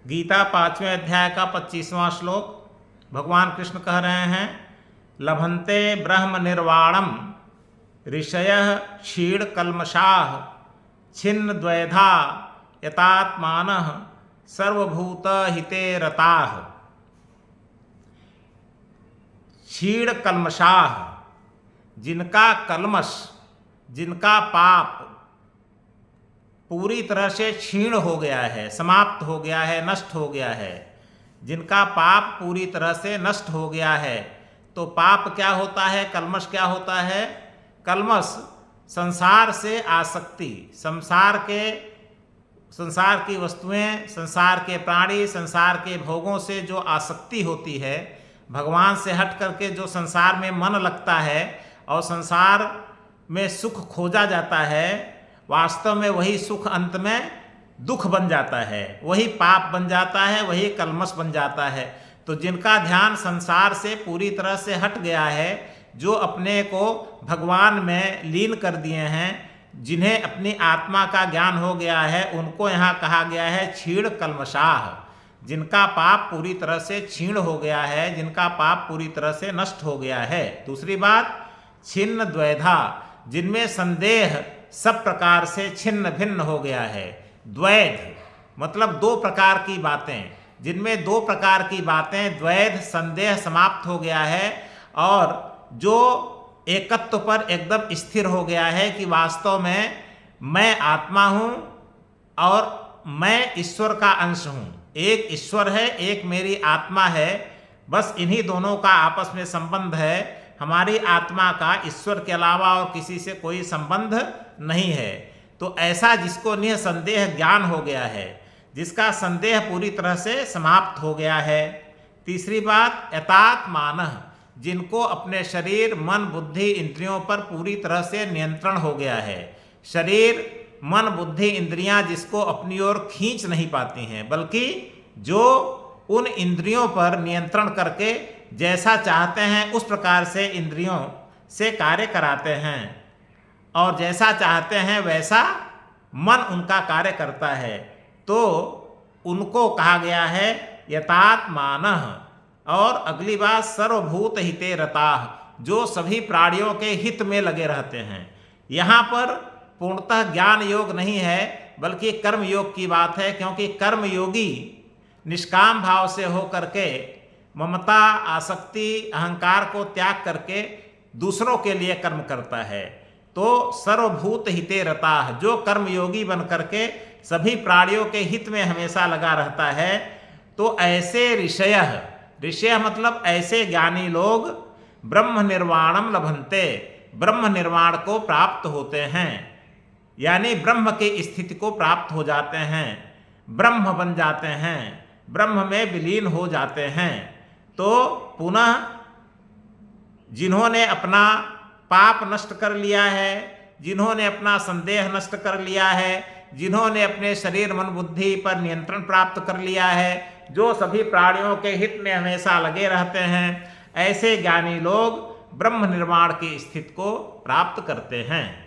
गीता 5वें अध्याय का 25वां श्लोक। भगवान कृष्ण कह रहे हैं, लभन्ते ब्रह्म निर्वाणम ऋषयः क्षीण कल्मषाः छिन्न द्वैधा यतात्मानः सर्वभूत हिते रताः। क्षीण कल्मषाः, जिनका कल्मष, जिनका पाप पूरी तरह से क्षीण हो गया है, समाप्त हो गया है, नष्ट हो गया है, जिनका पाप पूरी तरह से नष्ट हो गया है। तो पाप क्या होता है, कल्मष क्या होता है? कल्मष संसार से आसक्ति, संसार की वस्तुएं, संसार के प्राणी, संसार के भोगों से जो आसक्ति होती है, भगवान से हट करके जो संसार में मन लगता है और संसार में सुख खोजा जाता है, वास्तव में वही सुख अंत में दुख बन जाता है, वही पाप बन जाता है, वही कल्मष बन जाता है। तो जिनका ध्यान संसार से पूरी तरह से हट गया है, जो अपने को भगवान में लीन कर दिए हैं, जिन्हें अपनी आत्मा का ज्ञान हो गया है, उनको यहाँ कहा गया है क्षीण कल्मषाः, जिनका पाप पूरी तरह से क्षीण हो गया है, जिनका पाप पूरी तरह से नष्ट हो गया है। दूसरी बात, छिन्न द्वैधा, जिनमें संदेह सब प्रकार से छिन्न भिन्न हो गया है। द्वैध मतलब दो प्रकार की बातें, जिनमें दो प्रकार की बातें, द्वैध संदेह समाप्त हो गया है, और जो एकत्व पर एकदम स्थिर हो गया है कि वास्तव में मैं आत्मा हूँ और मैं ईश्वर का अंश हूँ। एक ईश्वर है, एक मेरी आत्मा है, बस इन्हीं दोनों का आपस में संबंध है। हमारी आत्मा का ईश्वर के अलावा और किसी से कोई संबंध नहीं है। तो ऐसा जिसको निसंदेह ज्ञान हो गया है, जिसका संदेह पूरी तरह से समाप्त हो गया है। तीसरी बात, यतात्मानः, जिनको अपने शरीर, मन, बुद्धि, इंद्रियों पर पूरी तरह से नियंत्रण हो गया है। शरीर, मन, बुद्धि, इंद्रियां जिसको अपनी ओर खींच नहीं पाती हैं, बल्कि जो उन इंद्रियों पर नियंत्रण करके जैसा चाहते हैं उस प्रकार से इंद्रियों से कार्य कराते हैं, और जैसा चाहते हैं वैसा मन उनका कार्य करता है। तो उनको कहा गया है यतात्मानः। और अगली बात, सर्वभूत हिते रताः, जो सभी प्राणियों के हित में लगे रहते हैं। यहाँ पर पूर्णतः ज्ञान योग नहीं है, बल्कि कर्म योग की बात है, क्योंकि कर्म योगी निष्काम भाव से हो करके ममता, आसक्ति, अहंकार को त्याग करके दूसरों के लिए कर्म करता है। तो सर्वभूत हिते रताः, जो कर्मयोगी बन करके सभी प्राणियों के हित में हमेशा लगा रहता है। तो ऐसे ऋषयः, ऋषय मतलब ऐसे ज्ञानी लोग, ब्रह्म निर्वाणम लभन्ते, ब्रह्म निर्वाण को प्राप्त होते हैं, यानी ब्रह्म की स्थिति को प्राप्त हो जाते हैं, ब्रह्म बन जाते हैं, ब्रह्म में विलीन हो जाते हैं। तो पुनः जिन्होंने अपना पाप नष्ट कर लिया है, जिन्होंने अपना संदेह नष्ट कर लिया है, जिन्होंने अपने शरीर, मन, बुद्धि पर नियंत्रण प्राप्त कर लिया है, जो सभी प्राणियों के हित में हमेशा लगे रहते हैं, ऐसे ज्ञानी लोग ब्रह्म निर्वाण की स्थिति को प्राप्त करते हैं।